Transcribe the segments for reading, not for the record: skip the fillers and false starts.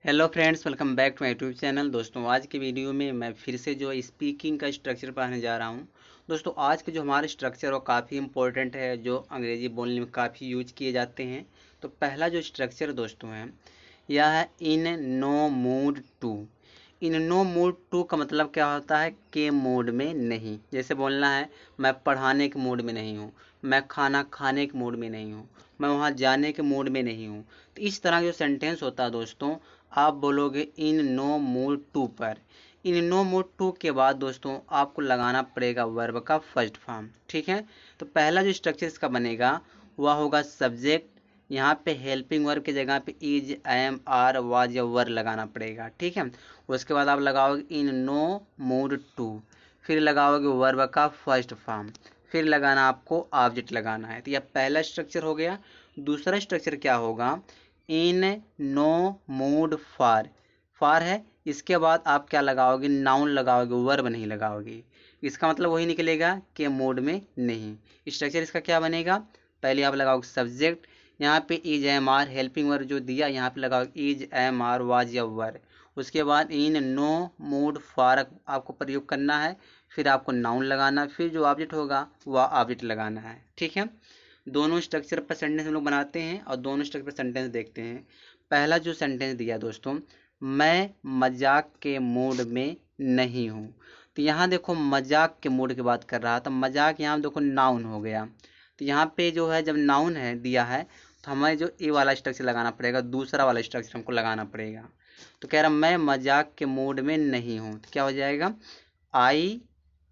Hello friends, welcome back to my YouTube channel. दोस्तों, आज के वीडियो में मैं फिर से जो स्पीकिंग का स्ट्रक्चर पढ़ाने जा रहा हूं। दोस्तों, आज के जो हमारे स्ट्रक्चर वो काफ़ी इंपॉर्टेंट है, जो अंग्रेजी बोलने में काफ़ी यूज किए जाते हैं। तो पहला जो स्ट्रक्चर दोस्तों है यह है in no mood to. In no mood to का मतलब क्या होता है? के मूड में नहीं। जैसे बोलना है मैं पढ़ाने के मूड में नहीं हूँ, मैं खाना खाने के मूड में नहीं हूँ, मैं वहाँ जाने के मूड में नहीं हूँ। तो इस तरह जो सेंटेंस होता है दोस्तों, आप बोलोगे इन नो मूड टू पर। इन नो मूड टू के बाद दोस्तों आपको लगाना पड़ेगा वर्ब का फर्स्ट फॉर्म। ठीक है, तो पहला जो स्ट्रक्चर इसका बनेगा वह होगा सब्जेक्ट। यहाँ पे हेल्पिंग वर्ब की जगह पे इज, एम, आर, वाज या वर लगाना पड़ेगा। ठीक है, उसके बाद आप लगाओगे इन नो मूड टू, फिर लगाओगे वर्ब का फर्स्ट फॉर्म, फिर लगाना आपको ऑब्जेक्ट लगाना है। तो यह पहला स्ट्रक्चर हो गया। दूसरा स्ट्रक्चर क्या होगा? In no mood for. For है, इसके बाद आप क्या लगाओगे? नाउन लगाओगे, वर्ब नहीं लगाओगे। इसका मतलब वही निकलेगा कि मूड में नहीं। स्ट्रक्चर इसका क्या बनेगा? पहले आप लगाओगे सब्जेक्ट, यहाँ पे is, am, are, helping verb जो दिया यहाँ पे लगाओगे इज, एम, आर, वाज या वर। उसके बाद इन नो मूड फॉर आपको प्रयोग करना है, फिर आपको नाउन लगाना, फिर जो ऑब्जेक्ट होगा वह ऑब्जेक्ट लगाना है। ठीक है, दोनों स्ट्रक्चर पर सेंटेंस हम लोग बनाते हैं और दोनों स्ट्रक्चर पर सेंटेंस देखते हैं। पहला जो सेंटेंस दिया दोस्तों, मैं मजाक के मूड में नहीं हूँ। तो यहाँ देखो मजाक के मूड की बात कर रहा था, मजाक यहाँ देखो नाउन हो गया। तो यहाँ पे जो है जब नाउन है दिया है तो हमें जो ए वाला स्ट्रक्चर लगाना पड़ेगा, दूसरा वाला स्ट्रक्चर हमको लगाना पड़ेगा। तो कह रहा मैं मजाक के मूड में नहीं हूँ, तो क्या हो जाएगा? आई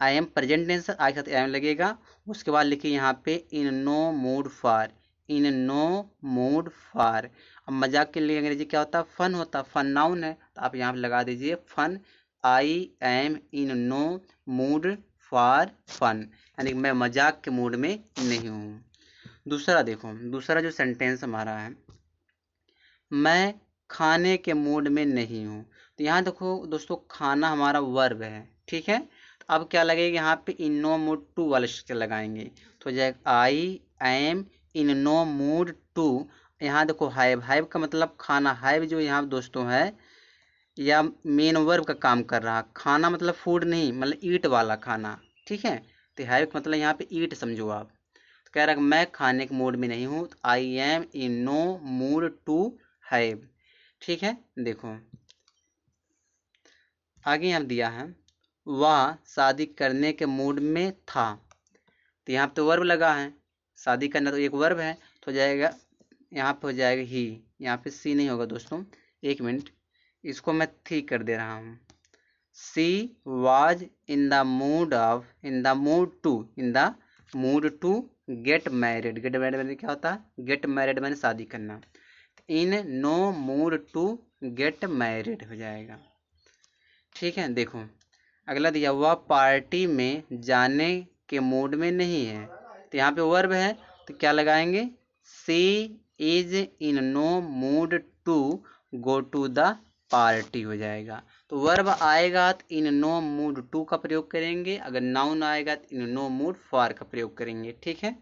एम प्रेजेंट टेंस, आई साथ एम लगेगा। उसके बाद लिखिए यहाँ पे in no mood for. In no mood for. अब मजाक के लिए अंग्रेजी क्या होता है? फन होता है। फन नाउन है तो आप यहाँ पे लगा दीजिए fun. I am in no mood for fun, यानी मैं मजाक के मूड में नहीं हूँ। दूसरा देखो, दूसरा जो सेंटेंस हमारा है, मैं खाने के मूड में नहीं हूँ। तो यहाँ देखो दोस्तों, खाना हमारा वर्ब है। ठीक है, तो अब क्या लगेगा? यहाँ पे इन नो मूड टू वाला स्ट्रक्चर लगाएंगे तो हो जाएगा I am in no mood to. यहाँ देखो हैव, हैव का मतलब खाना, हैव जो यहाँ दोस्तों है या मेन वर्ब का काम कर रहा। खाना मतलब फूड नहीं, मतलब ईट वाला खाना। ठीक है, तो हैव का मतलब यहाँ पे ईट समझो आप। तो कह रहा है मैं खाने के मूड में नहीं हूँ, तो I am in no mood to have. ठीक है, देखो आगे यहाँ दिया है वह शादी करने के मूड में था। तो यहाँ पे तो वर्ब लगा है, शादी करना तो एक वर्ब है, तो हो जाएगा यहाँ पे हो जाएगा ही। यहाँ पे सी नहीं होगा दोस्तों, एक मिनट, इसको मैं थी कर दे रहा हूँ। She was in the mood of, in the mood to, in the mood to get married. Get married मैंने क्या होता है? गेट मैरिड मैंने शादी करना। In no mood to get married हो जाएगा। ठीक है, देखो अगला दिया हुआ पार्टी में जाने के मूड में नहीं है। तो यहाँ पे वर्ब है तो क्या लगाएंगे? She is in no mood to go to the party हो जाएगा। तो वर्ब आएगा तो इन नो मूड टू का प्रयोग करेंगे, अगर नाउन आएगा तो इन नो मूड फॉर का प्रयोग करेंगे। ठीक है,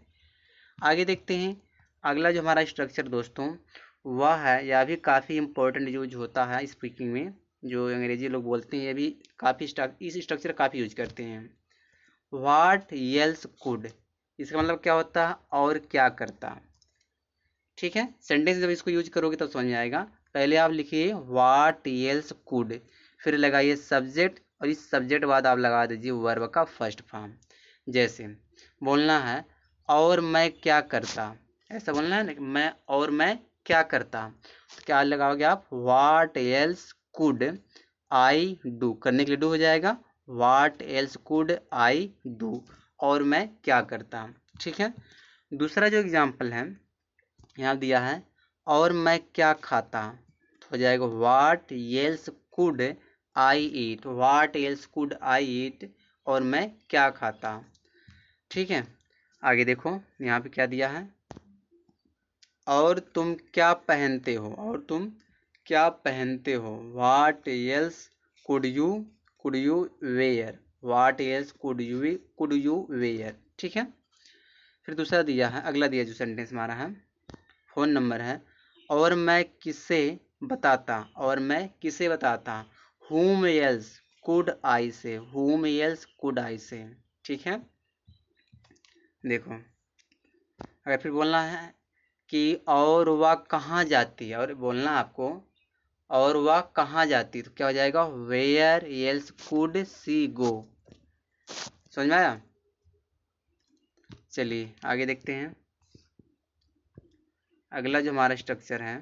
आगे देखते हैं। अगला जो हमारा स्ट्रक्चर दोस्तों वह है, यह भी काफ़ी इंपॉर्टेंट यूज होता है स्पीकिंग में, जो अंग्रेजी लोग बोलते हैं ये भी काफ़ी इस स्ट्रक्चर काफ़ी यूज करते हैं। वाट येल्स कुड, इसका मतलब क्या होता है? और क्या करता। ठीक है, सेंटेंस जब इसको यूज करोगे तब समझ में आएगा। पहले आप लिखिए वाट येल्स कुड, फिर लगाइए सब्जेक्ट, और इस सब्जेक्ट बाद आप लगा दीजिए वर्ब का फर्स्ट फॉर्म। जैसे बोलना है और मैं क्या करता, ऐसा बोलना है ना, मैं और मैं क्या करता। तो क्या लगाओगे आप? वाट एल्स कुड आई डू, करने के लिए डू हो जाएगा। What else could I do, और मैं क्या करता। ठीक है, दूसरा जो एग्जाम्पल है यहाँ दिया है और मैं क्या खाता, तो हो जाएगा what else could I eat. What else could I eat, और मैं क्या खाता। ठीक है, आगे देखो यहाँ पे क्या दिया है, और तुम क्या पहनते हो, और तुम क्या पहनते हो। What else could you wear, what else could you wear. ठीक है, फिर दूसरा दिया है, अगला दिया जो सेंटेंस हमारा है, फ़ोन नंबर है और मैं किससे बताता, और मैं किसे बताता, whom else could I say, whom else could I say। ठीक है, देखो अगर फिर बोलना है कि और वह कहाँ जाती है, और बोलना आपको और वह कहाँ जाती, तो क्या हो जाएगा, वेयर एल्स कुड सी गो। समझ में आया? चलिए आगे देखते हैं। अगला जो हमारा स्ट्रक्चर है,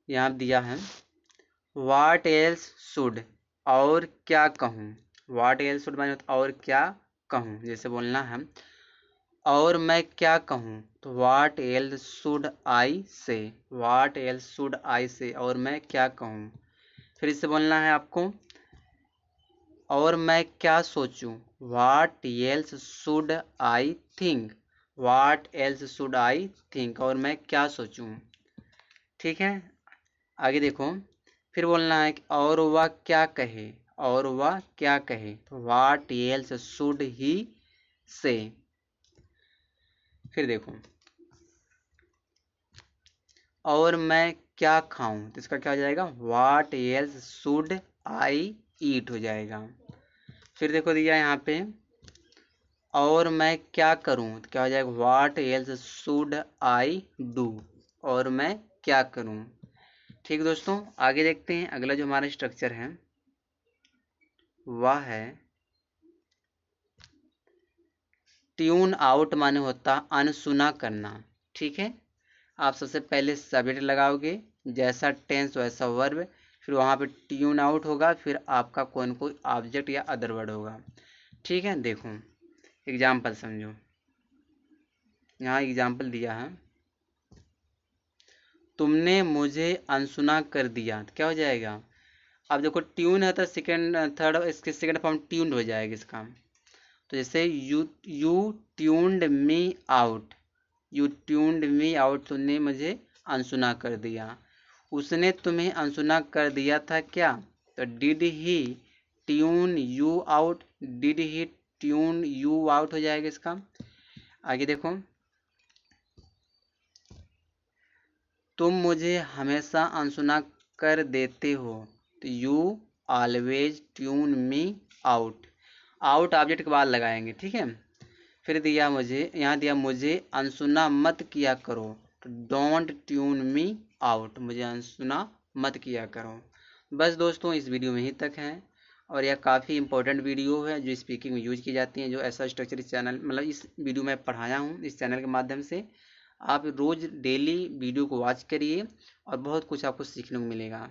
यहाँ दिया है वाट एल्स शुड, और क्या कहूँ। वाट एल्स शुड माने और क्या कहूँ, जैसे बोलना है और मैं क्या कहूँ, तो वाट एल्स शुड आई से, वाट एल्स शुड आई से, और मैं क्या कहूँ। फिर इससे बोलना है आपको और मैं क्या सोचूं, वाट else should I think, watt else should I think, और मैं क्या सोचूं। ठीक है, आगे देखो, फिर बोलना है कि और वह क्या कहे, और वह क्या कहे, तो वाट एल्स शुड ही से। फिर देखो और मैं क्या खाऊं, तो इसका क्या हो जाएगा, वाट एल्स शुड आई ईट हो जाएगा। फिर देखो दिया यहाँ पे और मैं क्या करूं, तो क्या हो जाएगा, what else should I do, और मैं क्या करूं। ठीक दोस्तों, आगे देखते हैं। अगला जो हमारा स्ट्रक्चर है वह है ट्यून आउट, माने होता अनसुना करना। ठीक है, आप सबसे पहले सब्जेक्ट लगाओगे, जैसा टेंस वैसा वर्ब, फिर वहाँ पे ट्यून आउट होगा, फिर आपका कोई न कोई ऑब्जेक्ट या अदर वर्ड होगा। ठीक है, देखो एग्जाम्पल समझो, यहाँ एग्जाम्पल दिया है तुमने मुझे अनसुना कर दिया, तो क्या हो जाएगा। अब देखो ट्यून है तो सेकंड थर्ड इसके सेकंड फॉर्म ट्यून्ड हो जाएगा इसका। तो जैसे you tuned me out, you tuned me out, तुमने मुझे अनसुना कर दिया। उसने तुम्हें अनसुना कर दिया था क्या, तो did he tune you out, did he tune you out हो जाएगा इसका। आगे देखो तुम मुझे हमेशा अनसुना कर देते हो, तो you always tune me out, out object के बाद लगाएंगे। ठीक है, फिर दिया मुझे, यहाँ दिया मुझे अनसुना मत किया करो, तो डोंट ट्यून मी आउट, मुझे अनसुना मत किया करो। बस दोस्तों इस वीडियो में ही तक है, और यह काफ़ी इंपॉर्टेंट वीडियो है जो स्पीकिंग में यूज की जाती है। जो ऐसा स्ट्रक्चर इस चैनल मतलब इस वीडियो में पढ़ाया हूँ इस चैनल के माध्यम से, आप रोज़ डेली वीडियो को वॉच करिए और बहुत कुछ आपको सीखने को मिलेगा।